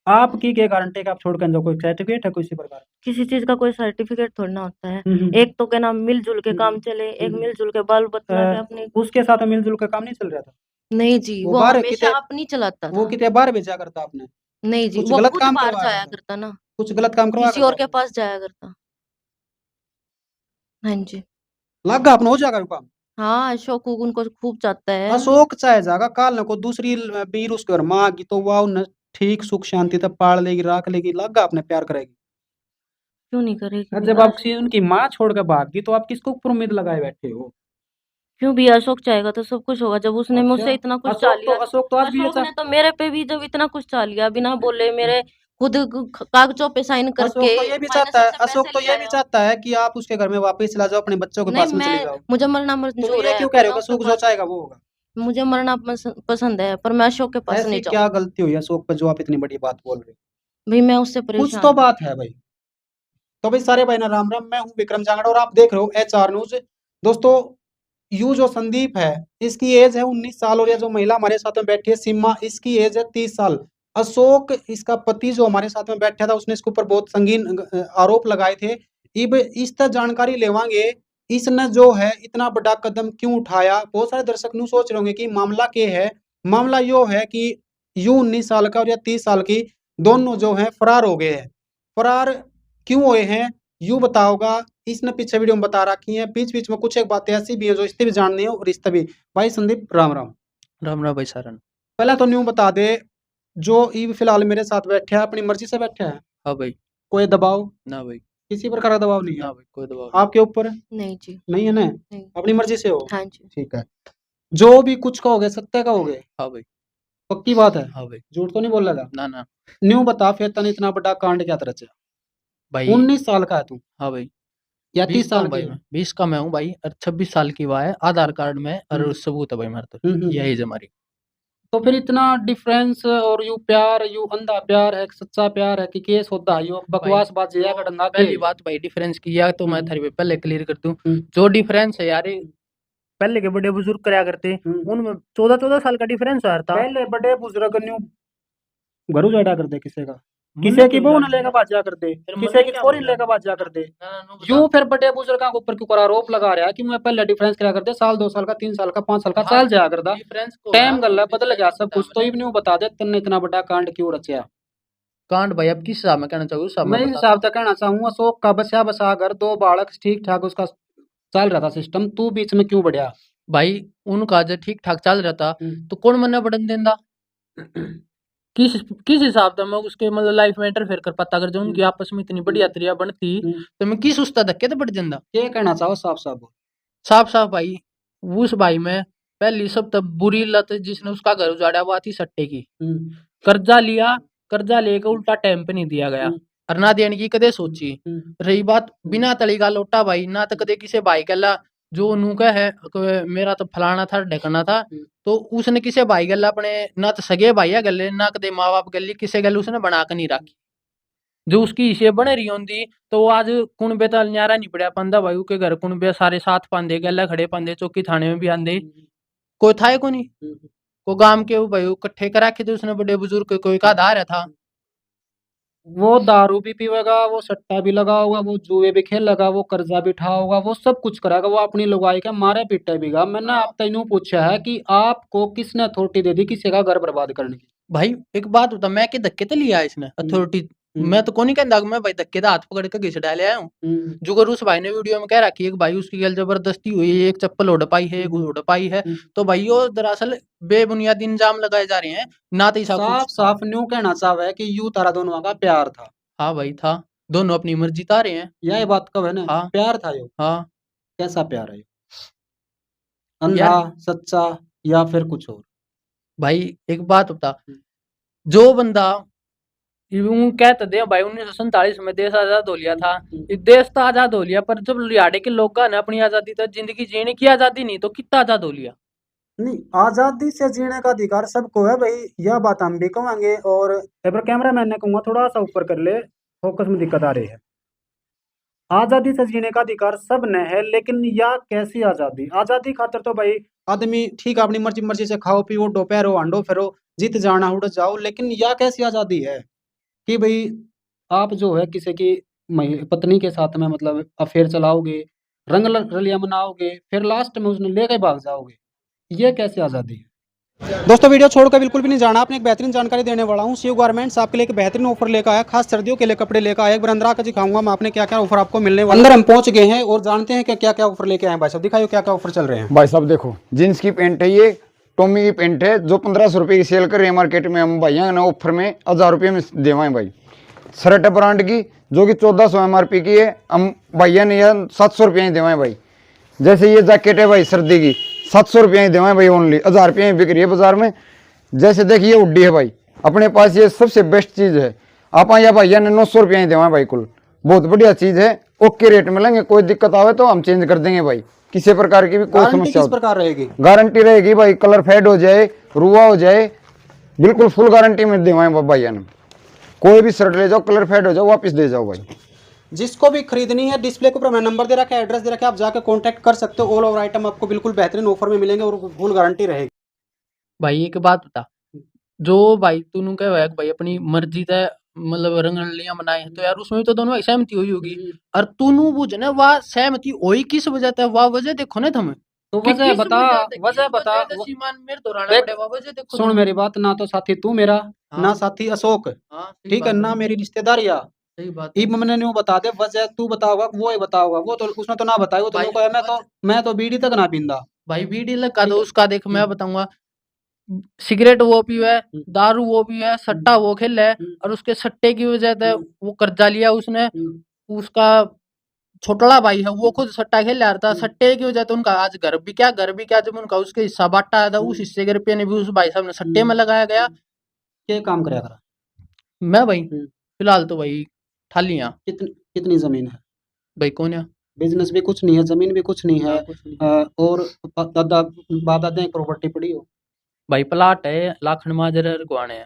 आपकी क्या गारंटी का आप छोड़ कर जाओ? कोई सर्टिफिकेट है किसी प्रकार? किसी चीज का कोई सर्टिफिकेट थोड़ी ना होता है। हम्म। एक तो क्या नाम मिलजुल के काम चले, एक हम्म। मिलजुल के बाल बतना के अपने। उसके साथ मिलजुल का काम नहीं चल रहा था? नहीं जी, वो वो बाहर हमेशा कितने, अपनी चलाता वो था। कितने बार भेजा करता आपने? नहीं जी, कुछ वो गलत खुद काम बाहर करवाया जाया करता? करता ना, कुछ गलत काम करवाया किसी करता और के आपने? पास जाया करता। हाँ जी। लागा आपने हो जाएगा काम? हाँ, अशोक उनको खूब चाहता है। अशोक चाहे जागा काल न को दूसरी बीर उसके घर माँ की तो वाह न ठीक सुख शांति तब पाल लेगी राख लेगी, लागा आपने प्यार करेगी। क्यों नहीं करेगी और भी जब आप अशोक। किसी उनकी माँ छोड़ कर भाग गई तो आप किसको ऊपर उम्मीद लगाए बैठे हो? क्यों भी अशोक चाहेगा तो सब कुछ होगा। जब उसने अच्छा, मुझसे इतना कुछ चाह लिया, अशोक तो आज भी अशोक अच्छा। ने तो मेरे पे भी जब इतना कुछ चाह लिया बिना बोले, मेरे खुद कागजों पे साइन करके अशोक तो ये भी चाहता फाइनेंसर है, से अशोक पैसे तो ले ये भी आया। चाहता है कि आप उसके घर में वापस चला जाओ, अपने बच्चों के नहीं, पास में चले जाओ। मुझे मरना तुम मंजूर ये है क्यों कह पर रहे मैं हो कि उसके अशोक जो पास, चाहेगा वो होगा? मुझे मरना पसंद है पर मैं अशोक के पास ऐसी नहीं क्या जाऊंगी। गलती हुई अशोक पर जो आप इतनी बड़ी बात बोल रहे हो? भाई मैं उससे कुछ तो परेशान हूँ। बात है भाई। तो भाई सारे भाई ना राम राम, मैं हूँ विक्रम जांगड़ और आप देख रहे हो HR न्यूज। दोस्तों, यू जो संदीप है इसकी एज है 19 साल, और ये जो महिला हमारे साथ में बैठी है सीमा, इसकी एज है 30 साल। अशोक इसका पति जो हमारे साथ में बैठा था उसने इसके ऊपर बहुत संगीन आरोप लगाए थे। इब इस तरह जानकारी लेवांगे इसने जो है इतना बड़ा कदम क्यों उठाया। बहुत सारे दर्शक न्यू सोच रहे होंगे कि मामला क्या है। मामला यो है कि यू 19 साल का और या 30 साल की दोनों जो है फरार हो गए हैं। फरार क्यों हुए हैं यूं बताओगा। इसने पीछे वीडियो में बता रखी है, बीच बीच में कुछ एक बातें ऐसी भी है जो इससे भी जाननी है और इससे भी। भाई संदीप राम राम। राम राम भाई सारन। पहले तो न्यू बता दे, जो ई फिलहाल मेरे साथ बैठा है अपनी मर्जी से बैठा है? हाँ भाई। कोई दबाव? ना भाई। किसी प्रकार का दबाव नहीं है ना भाई, कोई दबाव नहीं। आपके ऊपर? नहीं जी। नहीं है ना? नहीं। अपनी मर्जी से हो? हाँ जी। ठीक है। जो भी कुछ कहोगे सत्य कहोगे? हाँ भाई। पक्की बात है? हाँ भाई। झूठ तो नहीं बोल रहा? ना ना न्यू बता फिर तने इतना बड़ा कांड क्या तरह से? भाई। 19 साल का है तू हाँ भाई। या 20 तीस का साल हूँ की भाई है? मैं, 20 का मैं हूँ भाई, और 26 साल की हुआ है आधार कार्ड में, और हम्म। सबूत है भाई मेरे तो। हम्म। यही है हमारी। तो फिर इतना डिफरेंस और यू प्यार यू अंधा प्यार है सच्चा प्यार है कि केस होता है यू भाई बकवास बात जिया जो का के? पहली बात भाई डिफरेंस किया तो मैं हम्म। थारी पे पहले क्लियर कर दूं। हम्म। जो डिफरेंस है यार, ये पहले के बड़े बुजुर्ग कराया करते, हम्म। उनमें 14-14 साल का डिफरेंस आ था। पहले बड़े बुजुर्ग न्यू घर उजाड़ा कर दे किसी का, मुन्ने किसी की क्यों बहू उजाड़ न दिया? लेकर बाजा कर दे, फिर किसी मुन्ने की क्या छोरी न बोला? लेकर बाजा कर दे। ना ना नो बता। यूं फिर बड़े बुजुर्गों के ऊपर क्यों करा आरोप लगा रहा है कि मैं पहले डिफरेंस करा करते साल 2 साल का 3 साल का 5 साल का हाँ चाल जाया करता। डिफरेंस को है, टाइम गल्ला बदल गया डिफरेंस सब पता है कुछ, तो मैंने। इवन यूं बता दे तन्ने इतना बड़ा कांड क्यों रचा? कांड भाई अब किस हिसाब में कहना चाहूँ, उस हिसाब में मैं इस बता। हिसाब से कहना चाहूंगा अशोक का बसा बसा घर 2 बालक ठीक ठाक उसका चल रहा था सिस्टम, तू बीच में क्यों बढ़िया? भाई उनका जो ठीक ठाक चल रहा था तो कौन मना बढ़न देंदा? किस किस हिसाब से मैं उसके मतलब लाइफ में इंटरफेयर कर पाता? अगर जो उनकी आपस में इतनी बढ़िया तरिया बनती तो मैं किस उसका धक्के तो बढ़ जाता। ये कहना चाहो साफ साफ? साफ साफ भाई, उस भाई में पहली सब तब बुरी लत जिसने उसका घर उजाड़ा वो थी सट्टे की। कर्जा लिया, कर्जा लेकर उल्टा टाइम पे नहीं दिया गया, और ना देने की कदे सोची। रही बात बिना तली का लोटा भाई, ना तो कदे किसी भाई कहला जो नू का है मेरा तो फलाना था ढकना था, तो उसने किसी भाई गल अपने ना तो सगे भाई गले ना कदे माँ बाप गली किसी गल उसने बना के नहीं रखी। जो उसकी हिस्से बने रही होंगी तो वो आज कुणबे तो न्यारा नहीं पड़ा पंदा भाई के घर कुणबे सारे साथ पांदे गला खड़े पांदे चौकी थाने में भी आंदे, कोई था को नहीं। को गांव के वो भाई इकट्ठे करा के जो उसने बड़े बुजुर्ग कोई का आधार था। वो दारू भी पीवेगा, वो सट्टा भी लगा होगा, वो जुए भी खेल लगा, वो कर्जा भी उठा होगा, वो सब कुछ करेगा, वो अपनी लुगाई का मारे पीटे बीगा। मैंने आप तेनू पूछा है कि आपको किसने अथॉरिटी दे दी किसी का घर बर्बाद करने की? भाई एक बात बता, मैं के धक्के तो लिया इसने अथॉरिटी? मैं तो कोनी कहता मैं भाई धक्के का हाथ पकड़ के घिस डाले आया हूँ। जो कर उस भाई ने वीडियो में कह रखी है कि भाई उसकी गल जबरदस्ती हुई है, एक चप्पल उड़ पाई है, एक उड़ पाई है, तो भाई वो दरअसल बेबुनियाद इल्जाम लगाए जा रहे हैं। ना तो साफ साफ न्यू कहना चाह है कि यू तारा दोनों का प्यार था? हाँ भाई था, दोनों अपनी मर्जी ता रहे हैं। यह बात कब है ना? हाँ प्यार था यो? हाँ कैसा प्यार है यो? अंधा यार सच्चा या फिर कुछ और? भाई एक बात बता, जो बंदा यूं कहते दे भाई 1947 में देश आजाद हो लिया था, ये देश तो आजाद हो लिया पर जब लियाड़े के लोग ने अपनी आजादी तो जिंदगी जीने की आजादी नहीं तो कितना आजाद हो लिया। नहीं, आजादी से जीने का अधिकार सबको है भाई, यह बात हम भी कहेंगे। और कैमरा मैन ने कहूंगा थोड़ा सा ऊपर कर ले, फोकस में दिक्कत आ रही है। आजादी से जीने का अधिकार सब ने है, लेकिन यह कैसी आजादी? आजादी खातर तो भाई आदमी ठीक है अपनी मर्जी मर्जी से खाओ पियो दोपहरो हांडो फिरो जित जाना उड़ जाओ, लेकिन यह कैसी आजादी है? कि भाई आप जो है किसी की पत्नी के साथ में मतलब अफेयर चलाओगे, रलियां मनाओगे, फिर लास्ट में उसने लेके भाग जाओगे, ये कैसे आज़ादी है? दोस्तों वीडियो छोड़कर बिल्कुल भी नहीं जाना, आपने एक बेहतरीन जानकारी देने वाला हूँ। शिव गारमेंट्स आपके लिए एक बेहतरीन ऑफर लेकर आया, खास सर्दियों के लिए कपड़े लेकर आया। एक बार अंदर आकर दिखाऊंगा मैं आपने क्या क्या ऑफर आपको मिलने वाला। अंदर हम पहुंच गए हैं और जानते हैं कि क्या क्या ऑफर लेके आए हैं। भाई साहब दिखाइए क्या क्या ऑफर चल रहे हैं। भाई साहब देखो, जींस की पैंट है, ये टॉमी की पैंट है जो 1500 रुपये की सेल कर रहे हैं मार्केट में। हम भैया ना ऑफर में 1000 रुपये में देवाएं भाई। शर्ट है ब्रांड की जो कि 1400 MRP की है, हम भैया ने यार 700 रुपये ही देवाएं भाई। जैसे ये जैकेट है भाई सर्दी की, 700 रुपये ही देवाएं भाई, ओनली 1000 रुपये बिक रही है बाजार में। जैसे देखिए हुड्डी है भाई अपने पास, ये सबसे बेस्ट चीज़ है। आप या भैया ने 900 रुपये ही देवाएं भाई, कुल बहुत बढ़िया चीज़ है, ओके रेट में लेंगे। कोई दिक्कत आवे तो हम चेंज कर देंगे भाई, किसी प्रकार की भी कोई समस्या। किस प्रकार रहेगी? गारंटी रहेगी भाई, कलर फेड हो जाए, रुआ हो जाए, बिल्कुल फुल गारंटी में देवाएं भैया ने। कोई भी शर्ट ले जाओ, कलर फेड हो जाओ, वापस दे जाओ भाई। जिसको भी खरीदनी है डिस्प्ले के ऊपर मैं नंबर दे रखा है, एड्रेस दे रखा है, आप जाकर कांटेक्ट कर सकते हो। ऑल ओवर आइटम आपको बिल्कुल बेहतरीन ऑफर में मिलेंगे और फुल गारंटी रहेगी। भाई एक बात बता, जो भाई तूने कहा है कि भाई अपनी मर्जी से मतलब रंगलियां बनाए हैं, तो यार उसमें भी तो दोनों भाई सहमति हुई होगी। और तूनू बुझ ना वाह सहमति हुई किस वजह से, वाह वजह देखो ना तुम्हें। तो कि वजह किस बता, से, वजह किस बता। से सीमान मेरे दौराना देख, पड़े, वाह वजह देखो सुन तुम। मेरी बात, ना तो साथी तू मेरा, हाँ। ना साथी अशोक, हाँ, सही ठीक है, बात ना मेरी रिश्तेदारियां। सही बात है। ई मैंने न्यू बता दे वजह, तू बताओगा वो ही बताओगा, वो तो उसने तो ना बताई, वो तो भाई, न्यू कहा मैं तो बीड़ी तक ना पींदा। भाई बीड़ी लगा दो ठीक है। उसका, देख मैं बताऊंगा, सिगरेट वो पीवे, दारू वो पीवे, सट्टा वो खेले, और उसके सट्टे की वजह से वो कर्जा लिया उसने। उसका छोटला भाई है वो खुद सट्टा खेल रहा था, सट्टे की वजह से उनका आज घर भी क्या जब उनका उसके हिस्सा बांटा था, उस हिस्से के रुपये ने भी उस भाई साहब ने सट्टे में लगाया गया। क्या काम कराया करा? मैं भाई फिलहाल तो भाई ठालियां। कितनी जमीन है भाई कौन है? बिजनेस भी कुछ नहीं है, जमीन भी कुछ नहीं है, हाँ, कुछ नहीं। और दादा बाप दादा की प्रॉपर्टी पड़ी हो? भाई प्लाट है लाखन माजर गुआने है।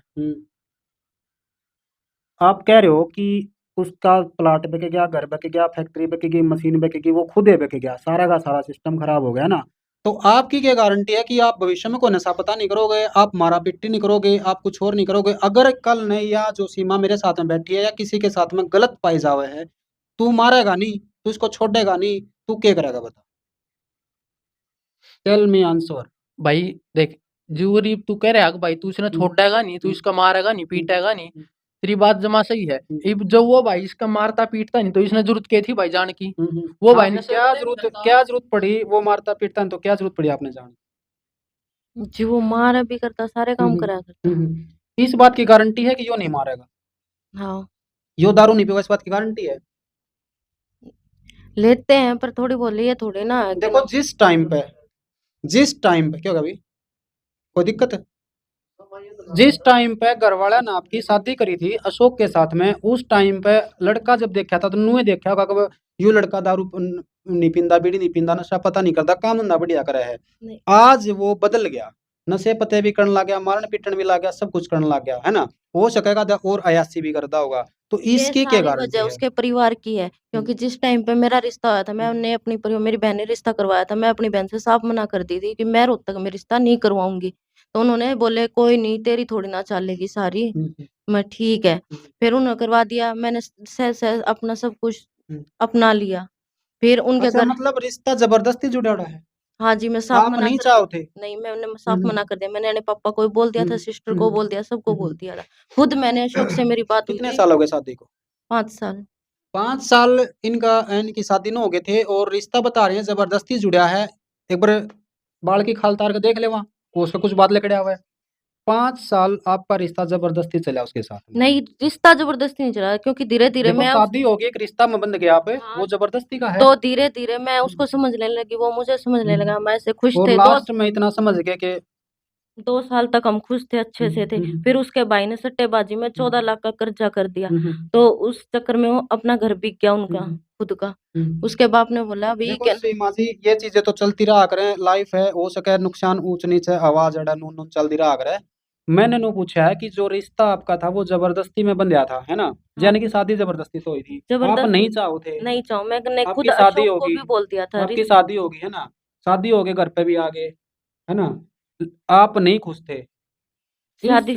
आप कह रहे हो कि उसका प्लाट बिक गया, घर बिक गया, फैक्ट्री बिक गई, मशीन बिक गई, वो खुद ही बिक गया, सारा का सारा सिस्टम खराब हो गया ना। तो आपकी क्या गारंटी है कि आप भविष्य में कोई नशा पता नहीं करोगे, आप मारा पिट्टी नहीं करोगे, आप कुछ और नहीं करोगे? अगर कल ने या जो सीमा मेरे साथ में बैठी है या किसी के साथ में गलत पाई जावे है, तू मारेगा नहीं, तू इसको छोड़ेगा नहीं, तू क्या करेगा बता? Tell me answer. भाई देख, जूरी तू कह रहा है कि भाई तू इसने छोड़ेगा नहीं, तू इसका मारेगा नहीं, पीटेगा नहीं, तेरी बात जमा सही है। अब जो वो भाई इसका मारता पीटता नहीं, तो इसने जरूरत क्या थी भाई जान की? वो भाई ने क्या जरूरत पड़ी? वो मारता पीटता है तो क्या जरूरत पड़ी आपने जान? जी वो मारा भी करता, सारे काम करा करता। इस बात की गारंटी है कि यो नहीं मारेगा, हाँ यो दारू नहीं पीगा, इस बात की गारंटी है? लेते हैं पर थोड़ी बोल रही है, थोड़ी ना है कि देखो जिस टाइम पे क्या होगा अभी, कोई दिक्कत है? जिस टाइम पे घर वाला ने आपकी शादी करी थी अशोक के साथ में, उस टाइम पे लड़का जब देखा था तो नुए देखा होगा कि यो लड़का दारू नहीं पींदा, बीड़ी नहीं पींदा, नशा पता नहीं करता, काम धंधा बढ़िया करे है। नहीं। आज वो बदल गया, नशे पते भी करने लग गया, मारण पीटन भी लग गया, सब कुछ करने लग गया है ना। हो सकेगा और अयासी भी करता होगा, तो ये इसकी क्या सारी गारंटी वजह है? उसके परिवार की है, क्योंकि जिस टाइम पे मेरा रिश्ता हुआ था, मैंने अपनी मेरी बहन ने रिश्ता करवाया था, मैं अपनी बहन से साफ मना कर दी थी कि मैं रोहतक में रिश्ता नहीं करवाऊंगी। तो उन्होंने बोले कोई नहीं, तेरी थोड़ी ना चलेगी सारी। मैं ठीक है, फिर उन्होंने करवा दिया, मैंने अपना सब कुछ अपना लिया। फिर उनके अच्छा, घर, मतलब रिश्ता जबरदस्ती जुड़ा है? हाँ जी, मैं साफ आप मना नहीं कर चाहो थे? नहीं, मैंने साफ मना कर दिया। मैंने अपने पापा को भी बोल दिया था, सिस्टर को बोल दिया, सबको बोल दिया था। खुद मैंने अशोक से मेरी बात हुई कितने थी। साल हो गए शादी को? 5 साल। 5 साल इनकी शादी न हो गए थे और रिश्ता बता रहे हैं जबरदस्ती जुड़ा है। एक बार बाल की खाल तार के देख ले वहाँ, वो उसका कुछ बात लकड़ा हुआ है। 5 साल आपका रिश्ता जबरदस्ती चला उसके साथ में। नहीं, रिश्ता जबरदस्ती नहीं चला, क्योंकि धीरे-धीरे देखो मैं शादी हो गई, एक रिश्ता में बंध गया आप, हाँ, वो जबरदस्ती का है। तो धीरे-धीरे मैं उसको समझने लगी, वो मुझे समझने लगा, हम ऐसे खुश और थे। लास्ट में इतना समझ गए कि 2 साल तक हम खुश थे, अच्छे से थे। फिर उसके भाई ने सट्टेबाजी में 14 लाख का कर्जा कर दिया। तो उस चक्कर में वो अपना घर बिक गया उनका, खुद का। उसके बाप ने बोला अभी देखो सीमा जी, ये चीजें तो चलती रहा करें, लाइफ है, हो सके नुकसान ऊंच नीच है, आवाज अड़ा नून नून चलती रहा करे। मैंने नु पूछा है कि जो रिश्ता आपका था वो जबरदस्ती में बंधा था, है ना? यानी कि शादी जबरदस्ती तो हुई थी, आप नहीं चाहो थे, नहीं चाहूँ, मैंने खुद आपकी शादी अशोक को होगी, भी बोल दिया था। आपकी शादी होगी, है ना? शादी हो गई, घर पे भी आ गए, है ना? आप नहीं खुश थे। शादी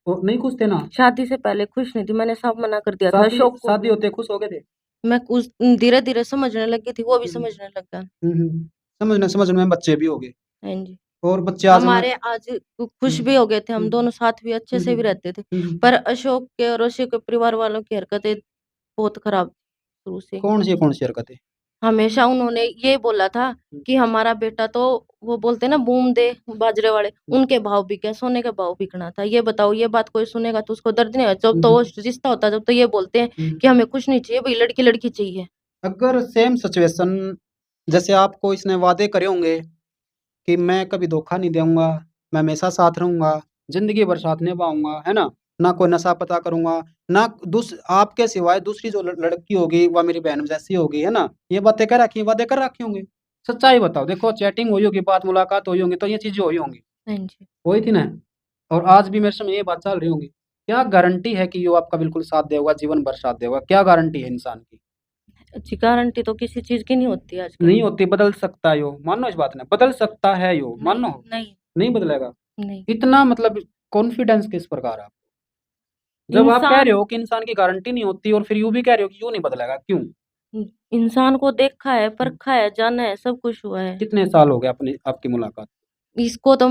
वो नहीं खुश थे ना? शादी से पहले खुश नहीं थी, मैंने सब मना कर दिया था शादी अशोक को। शादी होते खुश हो गए थे? मैं कुछ धीरे-धीरे समझने लगी थी, वो भी हम्म। समझने लग गया। समझने में बच्चे भी हो गए हाँ जी। और बच्चे आज हमारे आज खुश भी हो गए थे, हम दोनों साथ भी अच्छे से भी रहते थे। पर अशोक के और अशोक के परिवार वालों की हरकतें बहुत खराब शुरू से। कौन सी हरकतें? हमेशा उन्होंने ये बोला था कि हमारा बेटा तो वो बोलते ना बूम दे बाजरे वाले, उनके भाव बिके, सोने के भाव बिकना था। ये बताओ, ये बात कोई सुनेगा तो उसको दर्द नहीं होगा? जब तो वो रिश्ता होता जब तो ये बोलते हैं कि हमें कुछ नहीं चाहिए भाई, लड़की लड़की चाहिए। अगर सेम सिचुएशन जैसे आपको इसने वादे करे होंगे कि मैं कभी धोखा नहीं दूंगा, मैं हमेशा साथ रहूंगा, जिंदगी भर साथ निभाऊंगा, है ना कोई नशा पता करूंगा, ना आपके सिवाय दूसरी जो लड़की होगी वह मेरी बहन जैसी होगी, है ना, ये बातें कर रखी, वादे कर रखे होंगे। सच्चाई बताओ, देखो चैटिंग हुई होगी, बात मुलाकात हुई होंगी, तो ये चीजें हुई होंगी, हाँ जी। हुई थी ना? और आज भी मेरे समय ये बात चल रही होंगी। क्या गारंटी है कि ये आपका बिल्कुल साथ देगा, जीवन भर साथ देगा? क्या गारंटी है इंसान की? अच्छी गारंटी तो किसी चीज की नहीं होती आजकल। नहीं होती, बदल सकता है यो, मानो इस बात ने, बदल सकता है यो, मानो। नहीं नहीं बदलेगा? नहीं। इतना मतलब कॉन्फिडेंस किस प्रकार है आपको? जब आप कह इंसान रहे हो कि इंसान की गारंटी नहीं होती और फिर यूं भी कह रहे हो कि यूं नहीं बदलेगा, क्यों? इंसान को देखा है, परखा है, जाना है, सब कुछ हुआ है। कितने साल हो गए अपनी आपकी मुलाकात? इसको तो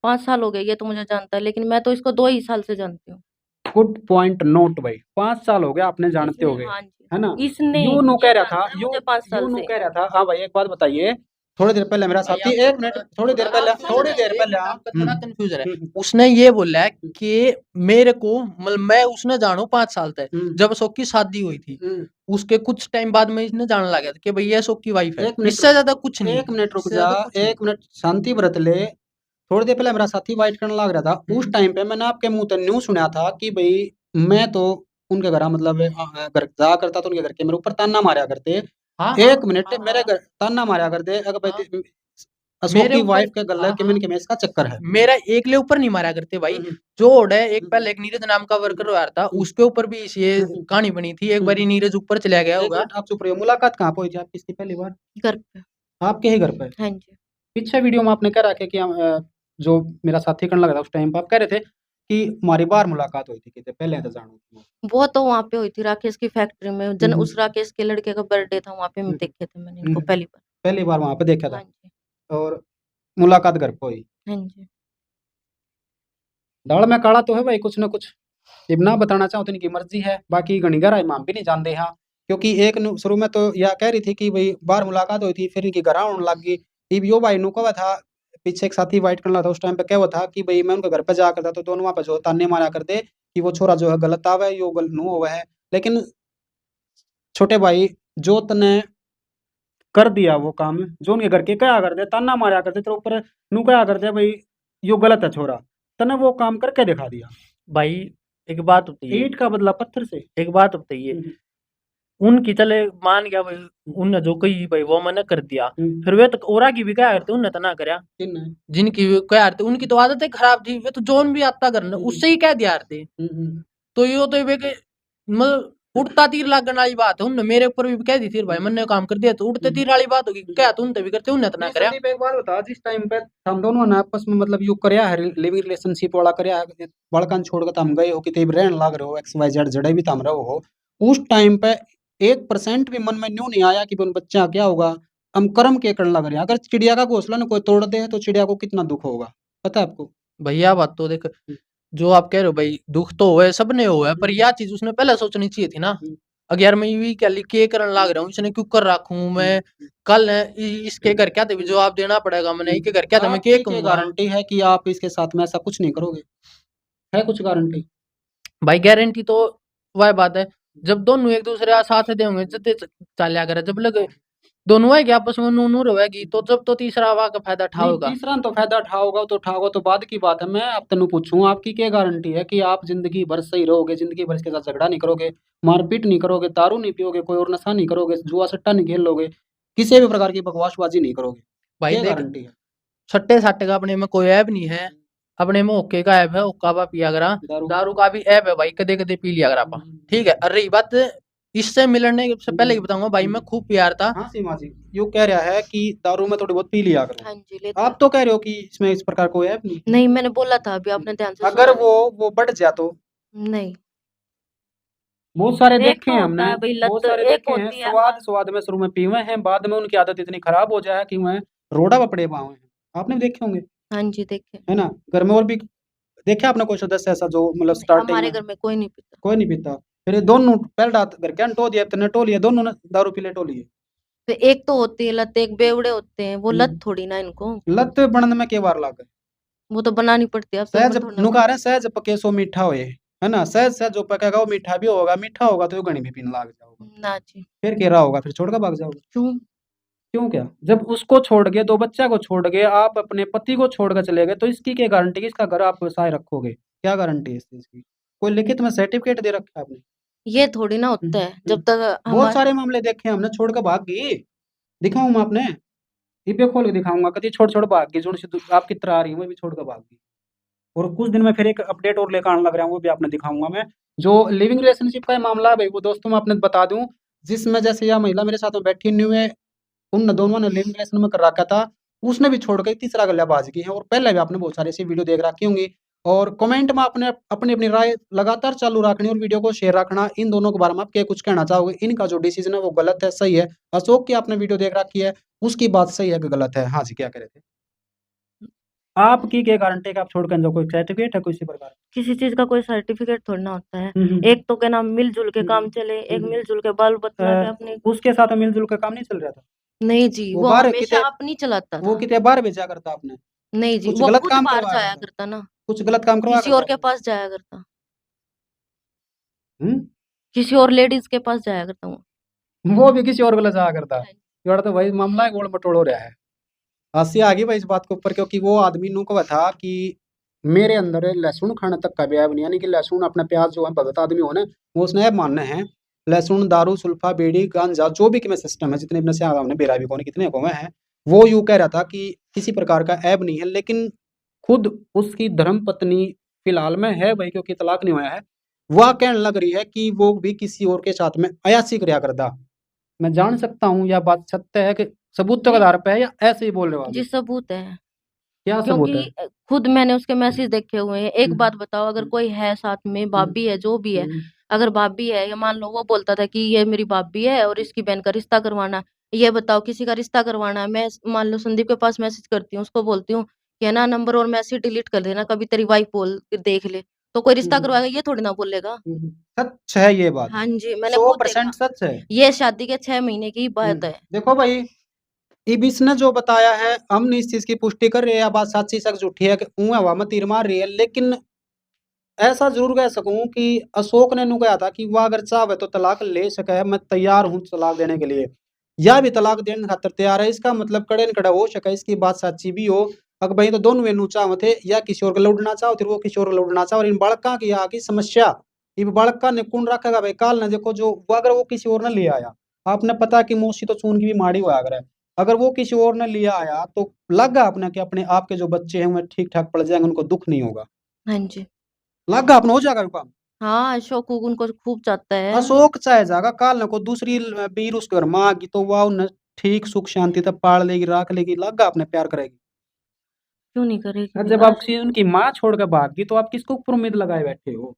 5 साल हो गए, ये तो मुझे जानता है, लेकिन मैं तो इसको 2 ही साल से जानती हूँ। गुड पॉइंट नोट भाई, 5 साल हो गए आपने जानते हो गए, हाँ जी। है ना? इसने यूं नो ये कह रहा जानता था, है यूं मुझे 5 साल यूं नो से। कह रहा था। हाँ भाई, एक बात बताइए, थोड़ी देर पहले मेरा साथी, एक मिनट, थोड़ी देर पहले, थोड़ी देर पहले, हाँ, थोड़ा कंफ्यूज है। उसने ये बोला है कि मेरे को मतलब मैं उसने जानो 5 साल तक, जब अशोक की शादी हुई थी उसके कुछ टाइम बाद में इसने जानने लगा था कि भई ये अशोक की वाइफ है। एक मिनट इससे ज्यादा कुछ नहीं। एक मिनट रुक इससे जा, ज्यादा कुछ नहीं। एक मिनट शांति बरत ले। थोड़ी देर पहले मेरा साथी वाइट करने लग रहा था, उस टाइम पे मैंने आपके मुंह से न्यू सुना था कि भाई मैं तो उनके घर मतलब घर जा करता तो उनके घर के मेरे ऊपर ताना मारा करते। हाँ एक मिनट, मेरे घर ताना मारा करते अगर भाई अशोक मेरे की ऊपर वाइफ के गले के में इसका चक्कर है। मेरा एकले ऊपर नहीं मारा करते भाई। जो ओड है एक पहले एक नीरज नाम का वर्कर आ रहा था, उसके ऊपर भी ये कहानी बनी थी। एक बारी नीरज ऊपर चला गया एक होगा। मिनट, आप चुप रहिए। मुलाकात कहाँ पे हुई थी आपकी इसकी पहली बार? घर पे। आपके ही घर पे? हाँ जी। पीछे वीडियो में आपने कह रखा कि जो मेरा साथी करने लगा था उस टाइम पे आप कह रहे थे कि हमारी बार मुलाकात हुई थी, कितने पहले तो जानो थी। वो तो वहाँ पे हुई थी राकेश की फैक्ट्री में, उस राकेश के लड़के का बर्थडे था, वहाँ पे देखे थे मैंने इनको पहली बार। पहली बार वहां पे देखा था हाँ जी। और मुलाकात घर पे हुई। हाँ जी। दाल में काला तो है भाई, कुछ ना कुछ इब ना बताना चाहो तो इनकी मर्जी है, बाकी घनी गहराई में हम भी नहीं जानते। हाँ, क्योंकि एक शुरू में तो यह कह रही थी कि भाई बार मुलाकात हुई थी, फिर इनकी घर होने लग गई। इब यो भाई नु कहा था, पीछे एक साथी वाइट करना था उस टाइम पे, क्या हुआ था कि भाई मैं उनके घर पे जा करता तो दोनों वहां पे जो ताने मारा करते कि वो छोरा जो है गलत आवे, यो गलत नु हुआ है। लेकिन छोटे भाई जो तने कर दिया वो काम, जो उनके घर के क्या करते ताना मारा करते तेरे ऊपर, नु क्या करते भाई यो गलत है छोरा, तने वो काम करके दिखा दिया। भाई एक बात बताइए, ईंट का बदला पत्थर से। एक बात बताइए, उनकी चले मान गया भाई, उनने जो कही भाई वो मैंने कर दिया, फिर वे तो ओरा की भी क्या करते उनने तो ना करया। जिनकी भी क्या करते उनकी तो आदतें खराब थी, वे तो जोन भी आता करना उससे ही क्या दिया थे। तो यो तो वे के मतलब उड़ता तीर लागण वाली बात है। उनने मेरे ऊपर भी कह दी थी भाई मैंने काम कर दिया, तो उड़ते तीर वाली बात होगी क्या? तो उनते भी करते उनने तो ना करया। संदीप एक बात बता, जिस टाइम पे हम दोनों ने आपस में मतलब यू करया है, लिविंग रिलेशनशिप वाला करया है, बड़कन छोड़ के हम गए हो कि तेब रहन लाग रहे हो, एक्स वाई जेड जड़े भी तम रहो हो, उस टाइम पे 1% भी मन में न्यू नहीं आया कि उन बच्चा क्या होगा, हम कर्म के करने लग रहे हैं। अगर चिड़िया का घोंसला ना कोई तोड़ दे तो चिड़िया को कितना दुख होगा, पता है आपको? भैया बात तो देख, जो आप कह रहे हो भाई दुख तो हुआ है, सबने हुआ है, पर यह चीज उसने पहले सोचनी चाहिए थी ना। अगर मैं भी क्या लिख के करने लाग रहा हूँ, इसने क्यों कर रखूं मैं? कल इसके घर क्या थे जवाब देना पड़ेगा, मैंने इसके घर क्या था मैं क्या कहूंगा? गारंटी है कि आप इसके साथ में ऐसा कुछ नहीं करोगे? है कुछ गारंटी? भाई गारंटी तो वह बात है जब दोनों एक दूसरे का साथ देंगे जब चलिया करे, जब लगे दोनों है कि आपस में नू नू रहेगी, तो जब तो तीसरा हवा का फायदा उठाओगा। तीसरा तो फायदा उठाओगा तो उठाओगा तो बाद की बात है। मैं अब तेन पूछूं, आपकी क्या गारंटी है कि आप जिंदगी भर सही रहोगे, जिंदगी भर इसके साथ झगड़ा नहीं करोगे, मारपीट नहीं करोगे, दारू नहीं पियोगे, कोई और नशा नहीं करोगे, जुआ सट्टा नहीं खेल लोगे, किसी भी प्रकार की बकवासबाजी नहीं करोगे? भाई क्या देख, गारंटी है? सट्टे साट्टे का अपने में कोई ऐप नहीं है, अपने में ओके का ऐप है, ओका बा पिया करा। दारू का भी ऐप है भाई, कदे कदे पी लिया करा पा, ठीक है। और रही बात इससे मिलने से पहले ही बताऊंगा भाई, मैं खूब प्यार था। हाँ सीमा जी, यूँ कह रहा है कि दारू में थोड़ी बहुत पी लिया करो। हाँ जी, लेते आप तो कह रहे हो कि इसमें इस प्रकार कोई ऐप नहीं। नहीं, मैंने बोला था अभी, आपने ध्यान से अगर सुना नहीं। वो बढ़ जाए तो नहीं, बहुत सारे एक देखे तो हैं होता हमने, है भाई बहुत लत, सारे एक देखे हैं, होती है स्वाद में शुरू में पीवे हैं, बाद में उनकी आदत इतनी खराब हो जाए कि वह रोड़ा पपड़े पाए हैं। आपने भी देखे होंगे, हाँ जी, देखे। है ना? घर में और भी देखा आपने कोई सदस्य ऐसा जो मतलब नहीं, स्टार्टिंग हमारे में घर में कोई नहीं पीता। कोई नहीं पीता, फिर ये दोनों पहले रात घर के टो दिया इतने टो लिए दोनों ने दारू पी ले टो लिए। तो एक तो होती है लत, एक बेवड़े होते हैं, वो लत थोड़ी ना इनको, लत बनने में के बार लाग गए, वो तो बनानी पड़ती है, अब तो एक सहज बार थोड़ी ना नुका रहे सहज पके सो मीठा होए, है ना? सहज सहज जो पकेगा वो मीठा होगा तो गणी भी पीने लाग जाओगे, ना जी। फिर कह रहा होगा फिर छोड़ कर भाग जाओगे। क्यों? क्यों क्या? जब उसको छोड़ के 2 बच्चा को छोड़ के आप अपने पति को छोड़ कर चले गए तो इसकी क्या गारंटी कि इसका घर आप बसाए रखोगे? क्या गारंटी है इस चीज़ की? कोई लिखित में सर्टिफिकेट दे रखा है आपने? ये थोड़ी ना होता है, जब तक बहुत हमारे सारे मामले देखे हैं हमने, छोड़ कर भाग गई। दिखाऊँ मैं आपने? ईपे खोल के दिखाऊँगा, कती छोड़ भाग गई, जोन से आपकी तरह आ रही है वो भी छोड़ कर भाग गई। और कुछ दिन में फिर एक अपडेट और लेकर आने लग रहा हूँ, वो भी आपने दिखाऊँगा मैं। जो लिविंग रिलेशनशिप का ये मामला है भाई, वो दोस्तों मैं आपने बता दूँ, जिसमें जैसे यह महिला मेरे साथ में बैठी न्यू है, उन दोनों ने लिविंग रिलेशन में कर रखा था, उसने भी छोड़ के तीसरा गल्लाबाज़ी की है और पहले भी आपने बहुत सारी ऐसी वीडियो देख रखी होंगी। और कमेंट में आपने अपनी-अपनी राय लगातार चालू रखनी और वीडियो को शेयर रखना। इन दोनों के बारे में आप क्या कुछ कहना चाहोगे? इनका जो डिसीज़न है वो गलत है, सही है? अशोक की आपने वीडियो देख रखी है, उसकी बात सही है कि गलत है? हाँ जी, क्या कह रहे थे? आपकी क्या गारंटी है कि आप छोड़ के ना जाओ? कोई सर्टिफिकेट है किसी प्रकार का? किसी चीज का कोई सर्टिफिकेट थोड़ी ना होता है। हुँ, हुँ। एक तो क्या नाम मिलजुल के काम चले, एक मिलजुल के बाल बतला के अपने। उसके साथ मिल-जुल के काम नहीं चल रहा था? नहीं जी, वो वो बाहर हमेशा किते अपनी चलाता वो था। किते बाहर भेजा करता आपने? नहीं जी, कुछ वो गलत खुद काम बाहर करवाया जाया करता? करता ना, कुछ गलत काम करवाया किसी करता और के आपने? पास जाया करता, हुँ? किसी और लेडीज के पास जाया करता वो। वो भी किसी और को ले जाया करता। हाँ जी। ये तो भाई मामला है गोल-मटोल हो रहा है। हँसी आ गई भाई इस बात के ऊपर, क्योंकि वो आदमी नु को था कि मेरे अंदर लहसुन खाने तक का भी ऐब नहीं, यानी कि लहसुन अपना प्याज जो है भगत आदमी हो ना, वो उसने ऐब मानना है। लहसुन, दारू, सुल्फा, बीड़ी, गांजा जो भी कीमत सिस्टम है, जितने अपने से हमने बेरा भी कौन कितने कौवे हैं, वो यूँ कह रहा था कि किसी प्रकार का ऐब नहीं है, लेकिन खुद उसकी धर्मपत्नी फिलहाल में है भाई, क्योंकि तलाक नहीं हुआ है। वह कहने लग रही है कि वो भी किसी और के साथ में अयाशी करया करता। मैं जान सकता हूँ यह बात सत्य है कि सबूतों के जी, आधार पे है या ऐसे ही बोल रहे हो आप? जी सबूत है। क्या सबूत क्योंकि है? खुद मैंने उसके मैसेज देखे हुए हैं। एक हुँ, बात बताओ, अगर हुँ, कोई है साथ में, हुँ, भाभी है, जो भी है, हुँ, अगर भाभी है या मान लो वो बोलता था कि ये मेरी भाभी है और इसकी बहन का रिश्ता करवाना, ये बताओ किसी का रिश्ता करवाना है, मैं मान लो संदीप के पास मैसेज करती हूँ, उसको बोलती हूँ कि है ना नंबर और मैसेज डिलीट कर देना, कभी तेरी वाइफ बोल देख ले, तो कोई हुँ, रिश्ता हुँ, करवाएगा? ये थोड़ी ना बोलेगा। हुँ। सच है ये बात, हाँ जी, मैंने खुद 100% देखा। सच है। ये शादी के 6 महीने की हुँ, बात है। देखो भाई, अब इसने जो बताया है, हम नहीं इस चीज़ की पुष्टि कर रहे हैं, या बात सच्ची सच झूठी है कि ऊँ हवा में तीर मार रही है, लेकिन ऐसा ज़रूर कह सकूँ कि अशोक ने नु कहा था कि वह अगर चाहे तो तलाक ले सके है, मैं तैयार हूँ तलाक देने के लिए। यह भी तलाक देने खातिर तैयार है, इसका मतलब कड़े न कड़ा हो सके, इसकी बात सच्ची भी हो। अगर भई तो दोनों वेनू चाहवे थे, या किसी और को लौटना चाहो, फिर वो किसी और को लौटना चाहो, और इन बालका की यहाँ की समस्या, इब बालका ने कुण रखेगा भाई काल ने देखो जो वो अगर वो किसी और ने ले आया, आपने पता है कि मौसी तो चून की भी माड़ी हुआ करे। अगर वो किसी और ने लिया आया, तो लगा आपने कि अपने आपके जो बच्चे हैं, वो ठीक-ठाक पल जाएँगे, उनको दुःख नहीं होगा। हाँ जी। लगा अपना हो जाएगा काम। हाँ, अशोक उनको खूब चाहता है। अशोक चाहे जागा काल न को दूसरी बीर उसके घर माँ की तो वाह न ठीक सुख शांति तब पाल लेगी राख लेगी, लगा अपने प्यार करेगी। क्यों नहीं करेगी जब भैया? आप किसी उनकी माँ छोड़ के भाग गई तो आप किसको ऊपर उम्मीद लगाए बैठे हो?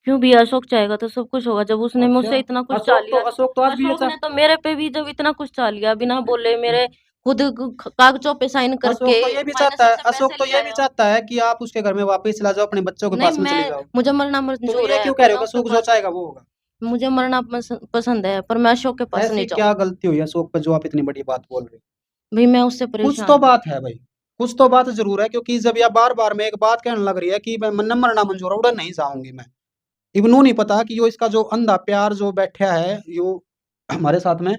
क्यों भैया, अशोक चाहेगा तो सब कुछ होगा। जब उसने अच्छा, मुझसे इतना कुछ चा लिया, अशोक तो आज भी ये अशोक ने तो मेरे पे भी जब इतना कुछ चा लिया बिना बोले, मेरे खुद कागजों पे साइन करके फाइनेंसर से अशोक पैसे तो ले ये भी आया। चाहता है कि आप उसके घर में वापस चला जाओ, अपने बच्चों के नहीं, पास में चले जाओ। मुझे मरना तुम मंजूर ये है, क्यों कह पर रहे मैं हो कि उसके अशोक जो पास, चाहेगा वो होगा? मुझे मरना पसंद है, पर मैं अशोक के पास ऐसी नहीं क्या जाऊंगी। गलती हुई अशोक पे जो आप इतनी बड़ी बात बोल रहे हो? भाई मैं उससे कुछ परेशान तो हूँ। बात है भाई, कुछ तो बात ज़रूर है, क्योंकि जब यह बार-बार में एक बात कहने लग रही है कि मैं मन मरना मंजूर है, उड़न नहीं जाऊँगी मैं। इब्नू नहीं पता कि यो इसका जो अंधा प्यार जो बैठा है, यो हमारे साथ में,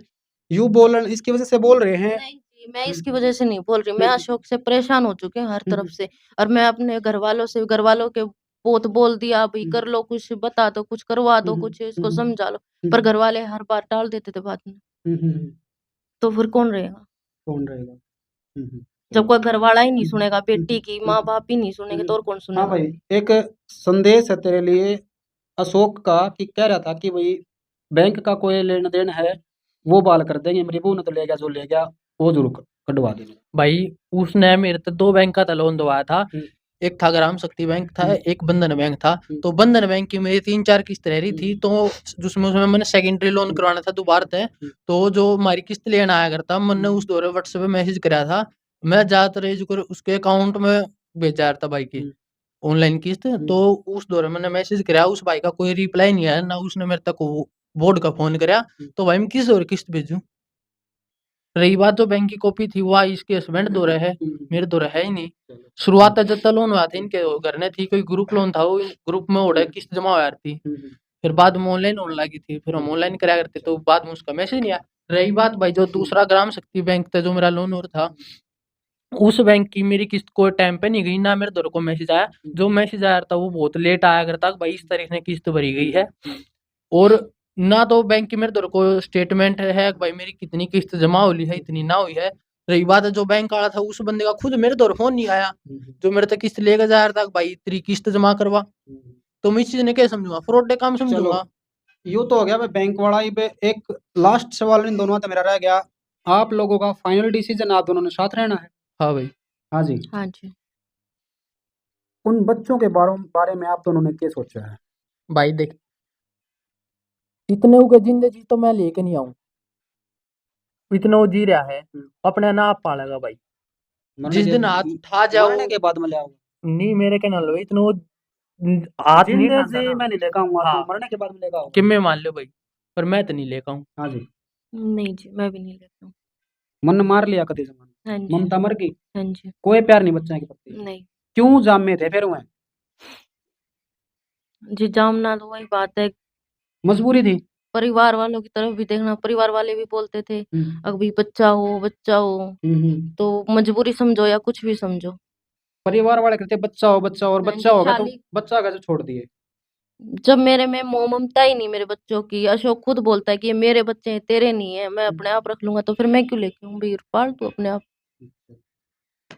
यूँ बोल इसकी वज़ह से बोल रहे हैं। नहीं जी, मैं हुँ, इसकी वजह से नहीं बोल रही, मैं हुँ, अशोक से परेशान हो चुकी हूँ हर हुँ, तरफ हुँ, से। और मैं अपने घरवालों के बहुत बोल दिया, भई हुँ, कर लो कुछ, बता दो कुछ, करवा हुँ, दो हुँ, कुछ, हुँ, इसको हुँ, समझा लो। हुँ, पर हुँ, घरवाले हर बार टाल देते थे बात में। हुँ, हुँ, हुँ, तो फिर कौन रहेगा? कौन रहेगा? हुँ, हुँ, जब हुँ, कोई घरवाला ही नहीं हुँ, सुनेगा, हुँ, बेटी की हुँ, माँ-बाप ही नहीं सुनेंगे, हुँ। तो और कौन हाँ सुनेगा? भाई, एक संदेश है तेरे लिए अशोक का कि कह रहा था कि भई बैंक का कोई लेन देन है वो बाल कर देंगे, मेरी बहू ने तो ले गया जो ले गया, वो जरूर कटवा देंगे। भाई उसने मेरे तो 2 बैंक का लोन दवाया था। एक था ग्राम शक्ति बैंक था, एक बंधन बैंक था। तो बंधन बैंक की मेरी 3-4 किस्त रह रही थी, तो जिसमें उसमें मैंने सेकेंडरी लोन करवाना था दोबारा थे। तो जो हमारी किस्त लेना आया करता, मैंने उस दौरे व्हाट्सएप पे मैसेज कराया था, मैं ज्यादातर जो उसके अकाउंट में भेजा था भाई की ऑनलाइन किस्त। तो उस दौरे मैंने मैसेज कराया, उस भाई का कोई रिप्लाई नहीं आया, ना उसने मेरे तक बोर्ड का फोन कराया। तो भाई मैं किस दौरे किस्त भेजूं? रही बात जो बैंक की कॉपी थी वह इसके हस्बैंड दो रहे है, मेरे दो रहे ही नहीं। शुरुआत जब तक लोन हुआ था इनके घर ने थी, कोई ग्रुप लोन था, वो ग्रुप में ओढ़े किस्त जमा हुआ थी। फिर बाद में ऑनलाइन होने लगी थी, फिर हम ऑनलाइन कराया करते, तो बाद में उसका मैसेज नहीं आया। रही बात भाई जो दूसरा ग्राम शक्ति बैंक था जो मेरा लोन और था, उस बैंक की मेरी किस्त कोई टाइम पे नहीं गई, ना मेरे दौर को मैसेज आया। जो मैसेज आया था वो बहुत लेट आया करता, भाई इस तारीख ने किस्त भरी गई है। और ना तो बैंक की मेरे दौर को स्टेटमेंट है भाई मेरी कितनी किस्त जमा हुई है, इतनी ना हुई है। रही बात है जो बैंक वाला था, उस बंदे का खुद मेरे दौर फोन नहीं आया जो मेरे तक किस्त लेकर जा रहा था, भाई तेरी किस्त जमा करवा। तो मैं इस चीज ने क्या समझूंगा? फ्रॉड का काम समझूंगा। यूँ तो हो गया भाई बैंक वाला ही पे। एक लास्ट सवाल इन दोनों का मेरा रह गया, आप लोगों का फाइनल डिसीजन, आप दोनों ने साथ रहना है? हाँ भाई। हाँ जी। हाँ जी। उन बच्चों के बारे में आप दोनों ने क्या सोचा है? भाई देख, इतने के जिंदगी तो मैं लेके नहीं आऊं, इतना वो जी रहा है अपने ना आप पालेगा भाई। जिस दिन हाथ था जाओ मरने के बाद में ले आओगे? नहीं मेरे के ना लो इतना हाथ नहीं जिंदे ठाता से ना। मैं नहीं लेकर आऊंगा, हाँ। तो मरने के बाद में लेकर आओगे? कि मैं मान लो भाई, पर मैं तो नहीं लेकर आऊं। हाँ जी। नहीं जी, मैं भी नहीं लेती हूँ। मन मार लिया कभी जमाने? हाँ जी। ममता मर गई? हाँ जी। कोई प्यार नहीं बच्चा के प्रति? नहीं क्यों जामे थे फिर वह? जी, जामना तो वही बात है, मजबूरी थी? परिवार वालों की तरफ भी देखना, परिवार वाले भी बोलते थे अभी बच्चा हो तो मजबूरी समझो या कुछ भी समझो। परिवार वाले कहते बच्चा हो बच्चा हो, और हाँ बच्चा जी, होगा तो शादी बच्चा कैसे छोड़ दिए? जब मेरे में मोह ममता ही नहीं मेरे बच्चों की, अशोक खुद बोलता है कि ये मेरे बच्चे हैं तेरे नहीं है, मैं अपने आप रख लूंगा, तो फिर मैं क्यों लेके आऊं भाई, पाल तू अपने आप।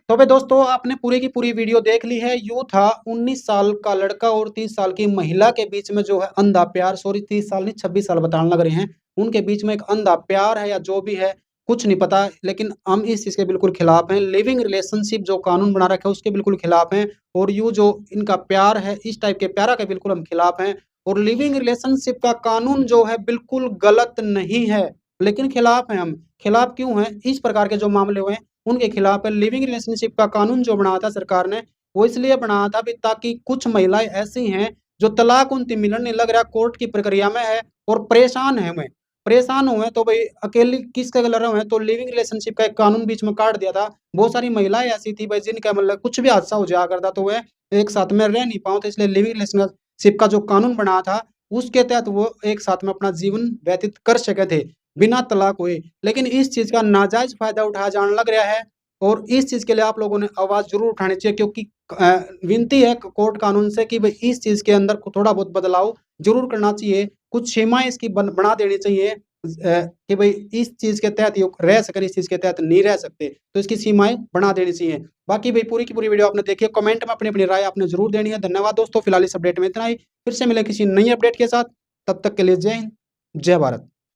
तो भाई दोस्तों, आपने पूरी की पूरी वीडियो देख ली है। यू था 19 साल का लड़का और 30 साल की महिला के बीच में जो है अंधा प्यार, सॉरी 30 साल नहीं 26 साल बताने लग रहे हैं, उनके बीच में एक अंधा प्यार है या जो भी है कुछ नहीं पता, लेकिन हम इस चीज के बिल्कुल खिलाफ हैं। लिविंग रिलेशनशिप जो कानून बना रखा है उसके बिल्कुल खिलाफ हैं, और यू जो इनका प्यार है इस टाइप के प्यारा के बिल्कुल हम खिलाफ हैं। और लिविंग रिलेशनशिप का कानून जो है बिल्कुल गलत नहीं है, लेकिन खिलाफ हैं हम। खिलाफ क्यों हैं? इस प्रकार के जो मामले हुए हैं उनके खिलाफ है। लिविंग रिलेशनशिप का कानून जो बनाया था सरकार ने, वो इसलिए बनाया था भी ताकि कुछ महिलाएं ऐसी हैं जो तलाक उनसे मिलने नहीं लग रहा, कोर्ट की प्रक्रिया में है और परेशान है, हमें परेशान हुए, तो भाई अकेली किसके लड़ रहे हैं, तो लिविंग रिलेशनशिप का एक कानून बीच में काट दिया था। बहुत सारी महिलाएं ऐसी थी भाई जिनका मतलब कुछ भी हादसा हो जाया करता तो वह एक साथ में रह नहीं पाओ, तो इसलिए लिविंग रिलेशनशिप का जो कानून बना था उसके तहत वो एक साथ में अपना जीवन व्यतीत कर सके थे बिना तलाक हुए। लेकिन इस चीज का नाजायज फायदा उठाया जाने लग रहा है, और इस चीज के लिए आप लोगों ने आवाज जरूर उठानी चाहिए, क्योंकि विनती है कोर्ट कानून से कि भाई इस चीज के अंदर थोड़ा बहुत बदलाव जरूर करना चाहिए, कुछ सीमाएं इसकी बना देनी चाहिए कि भाई इस चीज के तहत ये रह सके, इस चीज के तहत नहीं रह सकते, तो इसकी सीमाएं बना देनी चाहिए। बाकी भाई पूरी की पूरी वीडियो आपने देखी है, कमेंट में अपनी अपनी राय आपने जरूर देनी है। धन्यवाद दोस्तों, फिलहाल इस अपडेट में इतना ही, फिर से मिले किसी नई अपडेट के साथ, तब तक के लिए जय हिंद, जय भारत।